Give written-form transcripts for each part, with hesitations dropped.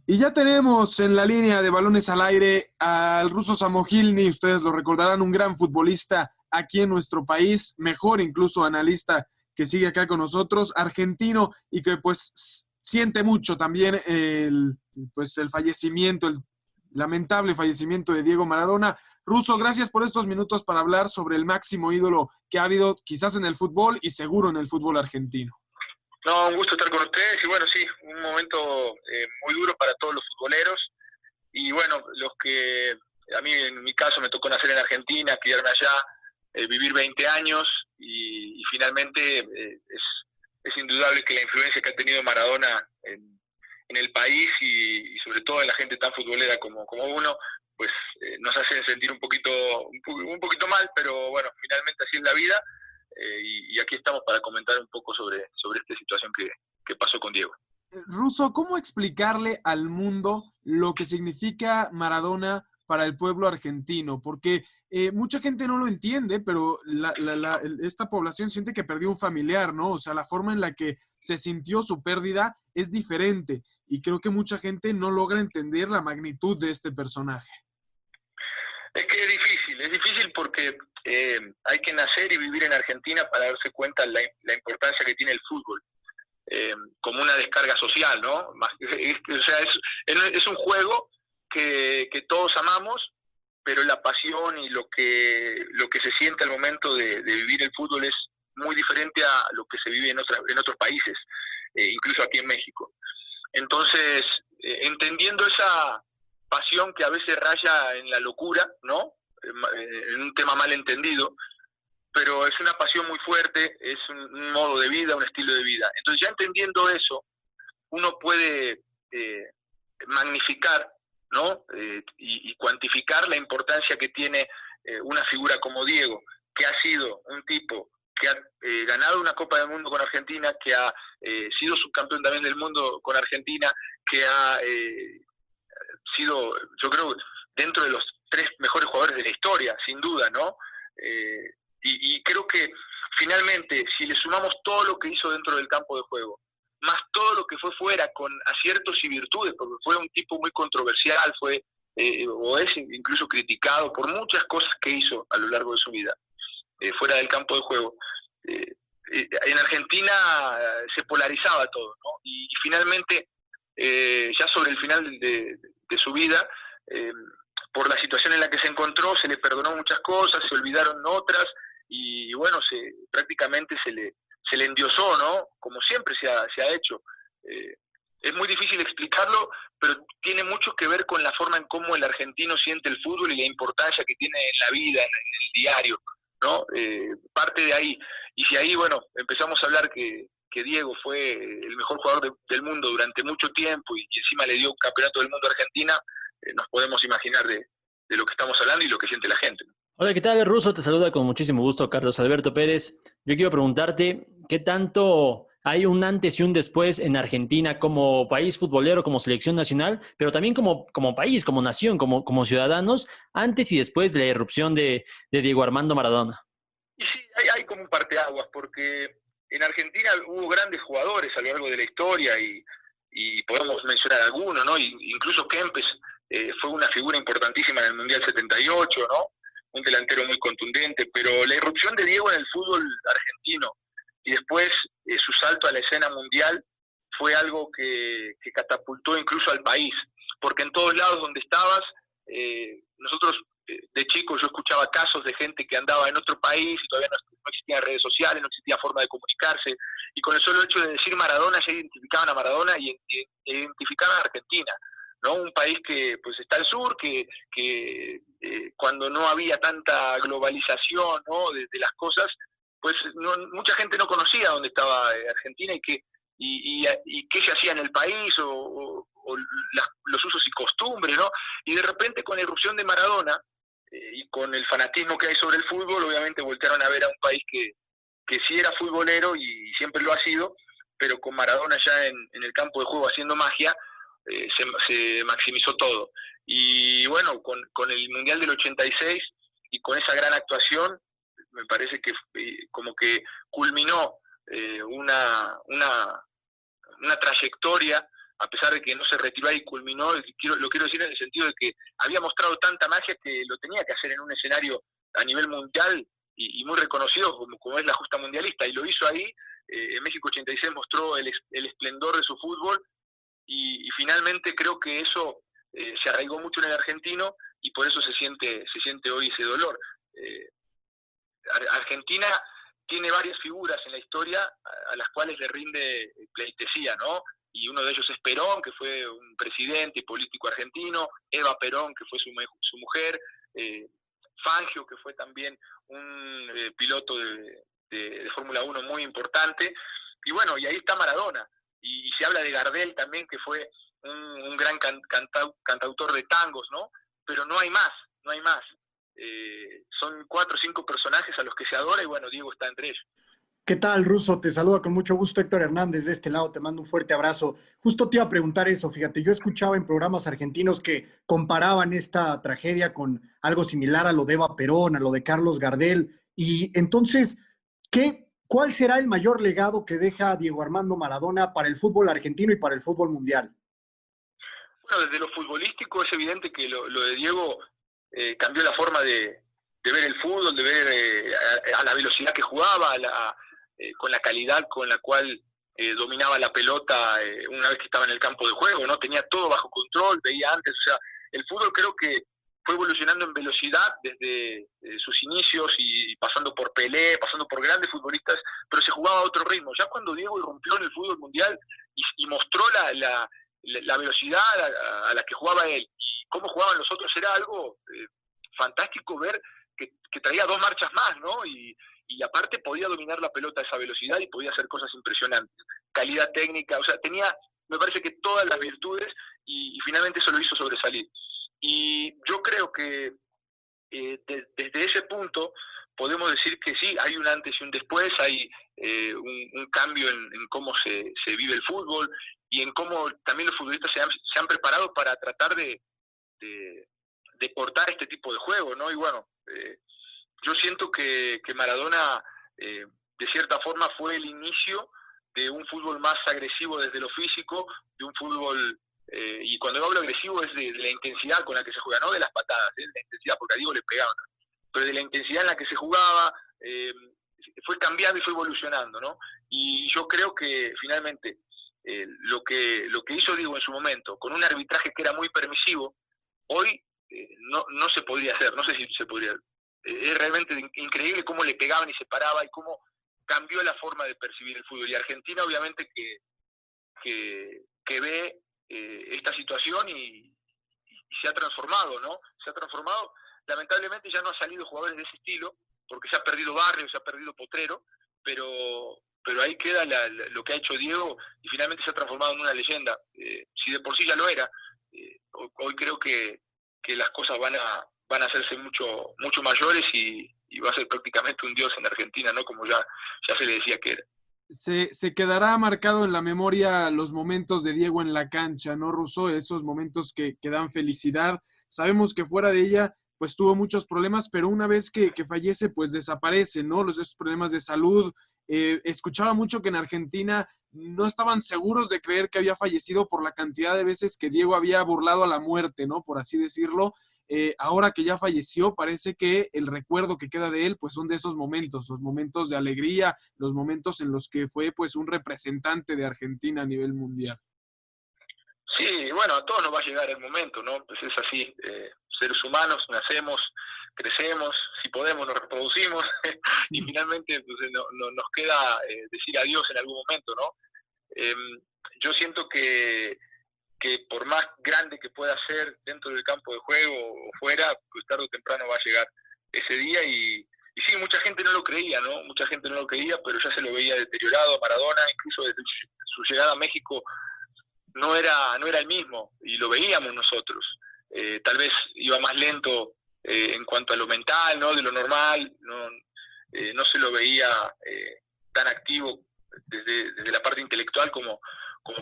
Y ya tenemos en la línea de balones al aire al ruso Samohilny. Ustedes lo recordarán, un gran futbolista aquí en nuestro país, mejor incluso analista que sigue acá con nosotros, argentino y que pues siente mucho también el fallecimiento, el lamentable fallecimiento de Diego Maradona. Ruso, gracias por estos minutos para hablar sobre el máximo ídolo que ha habido quizás en el fútbol y seguro en el fútbol argentino. No, un gusto estar con ustedes y bueno, sí, un momento muy duro para todos los futboleros y bueno, los que a mí en mi caso me tocó nacer en Argentina, criarme allá, vivir 20 años y finalmente es indudable que la influencia que ha tenido Maradona en el país y sobre todo en la gente tan futbolera como uno, pues nos hacen sentir un poquito mal, pero bueno, finalmente así es la vida. Y aquí estamos para comentar un poco sobre esta situación que pasó con Diego. Russo, ¿cómo explicarle al mundo lo que significa Maradona para el pueblo argentino? Porque mucha gente no lo entiende, pero esta población siente que perdió un familiar, ¿no? O sea, la forma en la que se sintió su pérdida es diferente y creo que mucha gente no logra entender la magnitud de este personaje. Es que es difícil porque hay que nacer y vivir en Argentina para darse cuenta la importancia que tiene el fútbol. Como una descarga social, ¿no? O sea, es un juego que todos amamos, pero la pasión y lo que se siente al momento de vivir el fútbol es muy diferente a lo que se vive en otros países, incluso aquí en México. Entonces, entendiendo esa pasión que a veces raya en la locura, ¿no? En un tema mal entendido, pero es una pasión muy fuerte, es un modo de vida, un estilo de vida. Entonces ya entendiendo eso, uno puede magnificar, ¿no? Y cuantificar la importancia que tiene una figura como Diego, que ha sido un tipo que ha ganado una Copa del Mundo con Argentina, que ha sido subcampeón también del mundo con Argentina, que ha sido, yo creo, dentro de los 3 mejores jugadores de la historia, sin duda, ¿no? Y creo que finalmente, si le sumamos todo lo que hizo dentro del campo de juego, más todo lo que fue fuera, con aciertos y virtudes, porque fue un tipo muy controversial, o es incluso criticado por muchas cosas que hizo a lo largo de su vida, fuera del campo de juego. En Argentina se polarizaba todo, ¿no? Y finalmente, ya sobre el final de su vida, por la situación en la que se encontró, se le perdonó muchas cosas, se olvidaron otras, y bueno, prácticamente se le endiosó, ¿no? Como siempre se ha hecho. Es muy difícil explicarlo, pero tiene mucho que ver con la forma en cómo el argentino siente el fútbol y la importancia que tiene en la vida, en el diario, ¿no? Parte de ahí. Y si ahí, bueno, empezamos a hablar que Diego fue el mejor jugador del mundo durante mucho tiempo y encima le dio un campeonato del mundo a Argentina, nos podemos imaginar de lo que estamos hablando y lo que siente la gente, ¿no? Hola, ¿qué tal, Russo? Te saluda con muchísimo gusto Carlos Alberto Pérez. Yo quiero preguntarte, ¿qué tanto hay un antes y un después en Argentina como país futbolero, como selección nacional, pero también como país, como nación, como ciudadanos, antes y después de la irrupción de Diego Armando Maradona? Y sí, hay como un parteaguas, porque en Argentina hubo grandes jugadores a lo largo de la historia y podemos mencionar algunos, ¿no? Incluso Kempes fue una figura importantísima en el Mundial 78, ¿no? Un delantero muy contundente, pero la irrupción de Diego en el fútbol argentino y después su salto a la escena mundial fue algo que catapultó incluso al país, porque en todos lados donde estabas, nosotros de chicos yo escuchaba casos de gente que andaba en otro país y todavía no existían redes sociales, no existía forma de comunicarse, y con el solo hecho de decir Maradona ya identificaban a Maradona y identificaban a Argentina, ¿no? Un país que pues está al sur, que cuando no había tanta globalización, ¿no? de las cosas, pues mucha gente no conocía dónde estaba Argentina y qué se hacía en el país o los usos y costumbres, ¿no? Y de repente con la irrupción de Maradona y con el fanatismo que hay sobre el fútbol, obviamente voltearon a ver a un país que sí era futbolero y siempre lo ha sido, pero con Maradona ya en el campo de juego haciendo magia, se maximizó todo. Y bueno, con el Mundial del 86 y con esa gran actuación, me parece que como que culminó una trayectoria a pesar de que no se retiró ahí y culminó, lo quiero decir en el sentido de que había mostrado tanta magia que lo tenía que hacer en un escenario a nivel mundial y muy reconocido como es la justa mundialista, y lo hizo ahí. En México 86 mostró el esplendor de su fútbol, y finalmente creo que eso se arraigó mucho en el argentino, y por eso se siente hoy ese dolor. Argentina tiene varias figuras en la historia a las cuales le rinde pleitesía, ¿no? Y uno de ellos es Perón, que fue un presidente y político argentino; Eva Perón, que fue su mujer; Fangio, que fue también un piloto de Fórmula 1 muy importante; y bueno, y ahí está Maradona, y se habla de Gardel también, que fue un gran cantautor de tangos, ¿no? Pero no hay más, no hay más. Son 4 o 5 personajes a los que se adora, y bueno, Diego está entre ellos. ¿Qué tal, Ruso? Te saluda con mucho gusto Héctor Hernández de este lado, te mando un fuerte abrazo. Justo te iba a preguntar eso, fíjate, yo escuchaba en programas argentinos que comparaban esta tragedia con algo similar a lo de Eva Perón, a lo de Carlos Gardel, y entonces, ¿cuál será el mayor legado que deja Diego Armando Maradona para el fútbol argentino y para el fútbol mundial? Bueno, desde lo futbolístico es evidente que lo de Diego cambió la forma de ver el fútbol, de ver a la velocidad que jugaba, con la calidad con la cual dominaba la pelota una vez que estaba en el campo de juego, ¿no? Tenía todo bajo control, veía antes, o sea, el fútbol creo que fue evolucionando en velocidad desde sus inicios, y pasando por Pelé, pasando por grandes futbolistas, pero se jugaba a otro ritmo. Ya cuando Diego irrumpió en el fútbol mundial y mostró la velocidad a la que jugaba él y cómo jugaban los otros, era algo fantástico ver que traía 2 marchas más, ¿no? Y aparte podía dominar la pelota a esa velocidad y podía hacer cosas impresionantes. Calidad técnica, o sea, tenía, me parece que todas las virtudes, y finalmente eso lo hizo sobresalir. Y yo creo que desde ese punto podemos decir que sí, hay un antes y un después, hay un cambio en cómo se vive el fútbol, y en cómo también los futbolistas se han preparado para tratar de cortar este tipo de juego, ¿no? Y bueno, yo siento que Maradona, de cierta forma, fue el inicio de un fútbol más agresivo desde lo físico, de un fútbol, y cuando yo hablo agresivo es de la intensidad con la que se juega, no de las patadas, de la intensidad, porque a Diego le pegaban, pero de la intensidad en la que se jugaba, fue cambiando y fue evolucionando, ¿no? Y yo creo que finalmente lo que hizo Diego en su momento, con un arbitraje que era muy permisivo, hoy no se podría hacer, no sé si se podría. Es realmente increíble cómo le pegaban y se paraba, y cómo cambió la forma de percibir el fútbol. Y Argentina obviamente que ve esta situación y se ha transformado, ¿no? Se ha transformado. Lamentablemente ya no ha salido jugadores de ese estilo, porque se ha perdido Barrio, se ha perdido Potrero, pero ahí queda lo que ha hecho Diego, y finalmente se ha transformado en una leyenda. Si de por sí ya lo era, hoy creo que las cosas van a hacerse mucho mayores, y va a ser prácticamente un dios en Argentina, ¿no? Como ya se le decía que era. Se quedará marcado en la memoria los momentos de Diego en la cancha, ¿no, Russo? Esos momentos que dan felicidad. Sabemos que fuera de ella, pues tuvo muchos problemas, pero una vez que fallece, pues desaparece, ¿no? Esos problemas de salud. Escuchaba mucho que en Argentina no estaban seguros de creer que había fallecido por la cantidad de veces que Diego había burlado a la muerte, ¿no? Por así decirlo. Ahora que ya falleció, parece que el recuerdo que queda de él, pues son de esos momentos, los momentos de alegría, los momentos en los que fue, pues, un representante de Argentina a nivel mundial. Sí, bueno, a todos nos va a llegar el momento, ¿no? Pues es así, seres humanos, nacemos, crecemos, si podemos nos reproducimos, y finalmente pues, nos queda decir adiós en algún momento, ¿no? Yo siento que por más grande que pueda ser dentro del campo de juego o fuera, pues tarde o temprano va a llegar ese día, y sí, mucha gente no lo creía, ¿no? Mucha gente no lo creía, pero ya se lo veía deteriorado a Maradona, incluso desde su llegada a México no era el mismo, y lo veíamos nosotros. Tal vez iba más lento en cuanto a lo mental, ¿no? De lo normal, no se lo veía tan activo desde la parte intelectual como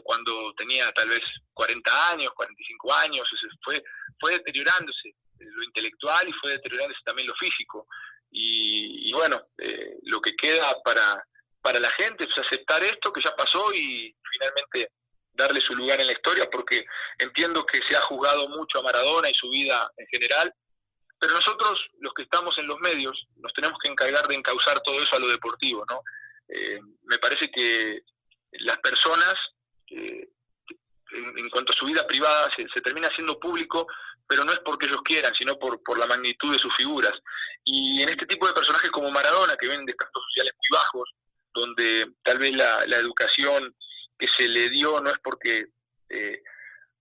cuando tenía tal vez 40 años, 45 años. Fue deteriorándose lo intelectual, y fue deteriorándose también lo físico. Y bueno, lo que queda para la gente es aceptar esto que ya pasó, y finalmente darle su lugar en la historia, porque entiendo que se ha juzgado mucho a Maradona y su vida en general, pero nosotros, los que estamos en los medios, nos tenemos que encargar de encauzar todo eso a lo deportivo, ¿no? Me parece que las personas, en cuanto a su vida privada, se termina haciendo público, pero no es porque ellos quieran, sino por la magnitud de sus figuras. Y en este tipo de personajes como Maradona, que vienen de estratos sociales muy bajos, donde tal vez la educación que se le dio no es porque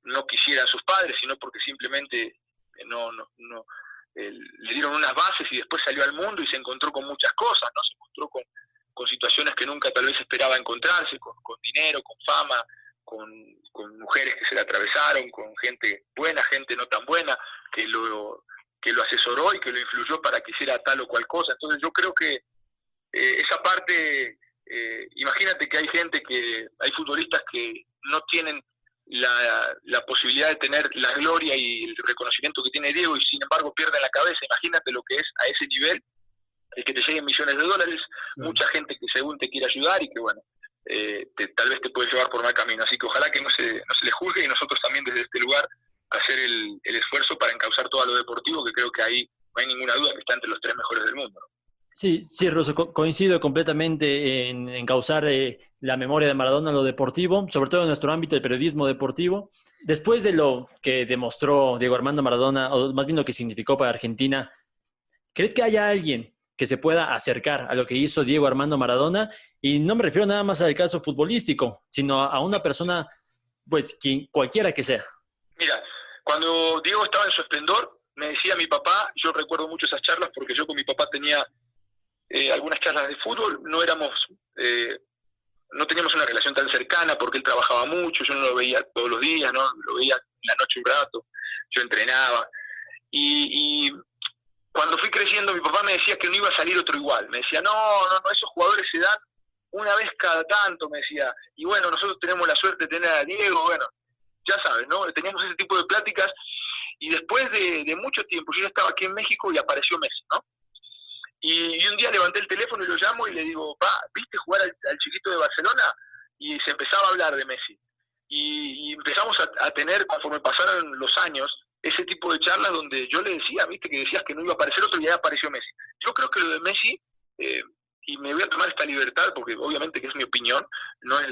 no quisieran sus padres, sino porque simplemente le dieron unas bases y después salió al mundo y se encontró con muchas cosas, ¿no? Se encontró con situaciones que nunca tal vez esperaba encontrarse, con dinero, con fama, con mujeres que se le atravesaron, con gente buena, gente no tan buena, que lo asesoró y que lo influyó para que hiciera tal o cual cosa. Entonces yo creo que esa parte, imagínate que hay futbolistas que no tienen la posibilidad de tener la gloria y el reconocimiento que tiene Diego y sin embargo pierden la cabeza. Imagínate lo que es a ese nivel, el que te lleguen millones de dólares, mucha gente que según te quiere ayudar y que bueno, tal vez te puede llevar por mal camino. Así que ojalá que no se le juzgue y nosotros también desde este lugar hacer el esfuerzo para encauzar todo a lo deportivo, que creo que ahí no hay ninguna duda que está entre los 3 mejores del mundo, ¿no? Sí, sí, Russo, coincido completamente en encauzar la memoria de Maradona a lo deportivo, sobre todo en nuestro ámbito del periodismo deportivo. Después de lo que demostró Diego Armando Maradona, o más bien lo que significó para Argentina, ¿crees que haya alguien que se pueda acercar a lo que hizo Diego Armando Maradona? Y no me refiero nada más al caso futbolístico, sino a una persona, pues, cualquiera que sea. Mira, cuando Diego estaba en su esplendor, me decía mi papá, yo recuerdo mucho esas charlas porque yo con mi papá tenía algunas charlas de fútbol, no teníamos una relación tan cercana porque él trabajaba mucho, yo no lo veía todos los días, ¿no? Lo veía en la noche un rato, yo entrenaba. Y cuando fui creciendo, mi papá me decía que no iba a salir otro igual. Me decía, no, esos jugadores se dan una vez cada tanto, me decía. Y bueno, nosotros tenemos la suerte de tener a Diego, bueno, ya sabes, ¿no? Teníamos ese tipo de pláticas. Y después de mucho tiempo, yo ya estaba aquí en México y apareció Messi, ¿no? Y un día levanté el teléfono y lo llamo y le digo, pa, ¿viste jugar al chiquito de Barcelona? Y se empezaba a hablar de Messi. Y empezamos a tener, conforme pasaron los años, ese tipo de charlas donde yo le decía, viste, que decías que no iba a aparecer otro y ya apareció Messi. Yo creo que lo de Messi, y me voy a tomar esta libertad porque obviamente que es mi opinión, no es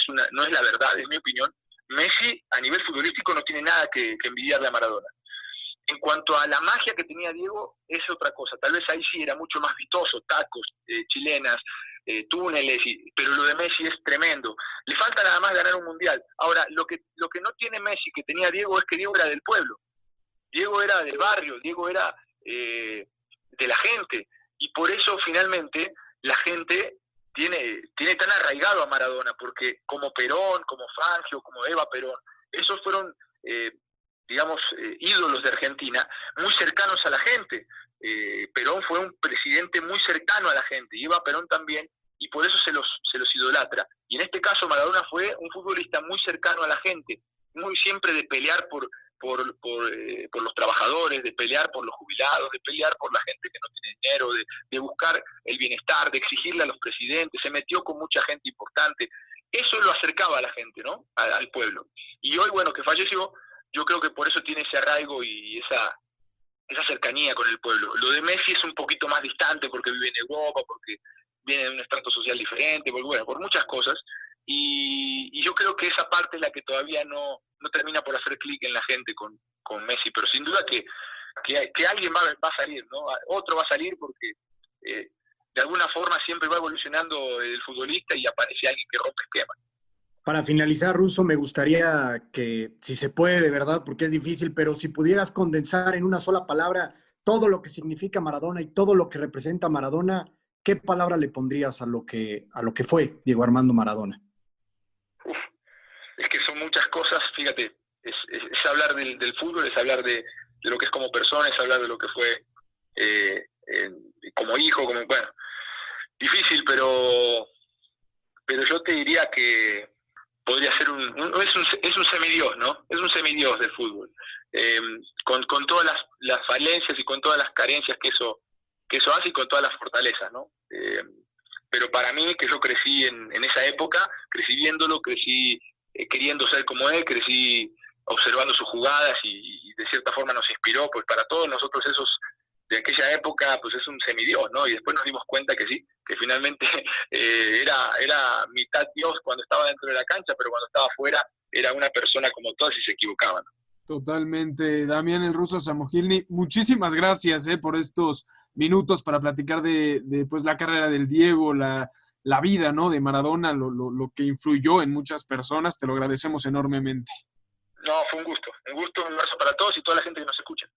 la verdad, es mi opinión. Messi a nivel futbolístico no tiene nada que envidiarle a Maradona. En cuanto a la magia que tenía Diego, es otra cosa. Tal vez ahí sí era mucho más vistoso, tacos, chilenas, túneles, pero lo de Messi es tremendo. Le falta nada más ganar un mundial. Ahora, lo que no tiene Messi, que tenía Diego, es que Diego era del pueblo. Diego era del barrio, Diego era de la gente. Y por eso, finalmente, la gente tiene tan arraigado a Maradona, porque como Perón, como Fangio, como Eva Perón, esos fueron... ídolos de Argentina, muy cercanos a la gente. Perón fue un presidente muy cercano a la gente, y Eva Perón también, y por eso se los idolatra. Y en este caso Maradona fue un futbolista muy cercano a la gente, muy siempre de pelear por los trabajadores, de pelear por los jubilados, de pelear por la gente que no tiene dinero, de buscar el bienestar, de exigirle a los presidentes, se metió con mucha gente importante. Eso lo acercaba a la gente, ¿no? Al pueblo. Y hoy, bueno, que falleció, yo creo que por eso tiene ese arraigo y esa cercanía con el pueblo. Lo de Messi es un poquito más distante porque vive en Europa, porque viene de un estrato social diferente, por muchas cosas. Y yo creo que esa parte es la que todavía no termina por hacer clic en la gente con Messi, pero sin duda que alguien va a salir, ¿no? Otro va a salir porque de alguna forma siempre va evolucionando el futbolista y aparece alguien que rompe esquemas. Para finalizar, Russo, me gustaría que, si se puede, de verdad, porque es difícil, pero si pudieras condensar en una sola palabra todo lo que significa Maradona y todo lo que representa Maradona, ¿qué palabra le pondrías a lo que fue Diego Armando Maradona? Es que son muchas cosas, fíjate, es hablar del fútbol, es hablar de lo que es como persona, es hablar de lo que fue como hijo, bueno, difícil, pero yo te diría que podría ser es un semidios, ¿no? Es un semidios del fútbol, con todas las falencias y con todas las carencias que eso hace y con todas las fortalezas, ¿no? Pero para mí, que yo crecí en esa época, crecí viéndolo, crecí queriendo ser como él, crecí observando sus jugadas y de cierta forma nos inspiró, pues para todos nosotros esos de aquella época, pues es un semidios, ¿no? Y después nos dimos cuenta que sí, que finalmente era mitad Dios cuando estaba dentro de la cancha, pero cuando estaba afuera era una persona como todas y se equivocaban. Totalmente. Damián el Ruso Samogilny, muchísimas gracias por estos minutos para platicar de pues, la carrera del Diego, la vida, ¿no? De Maradona, lo que influyó en muchas personas. Te lo agradecemos enormemente. No, fue un gusto, un abrazo para todos y toda la gente que nos escucha.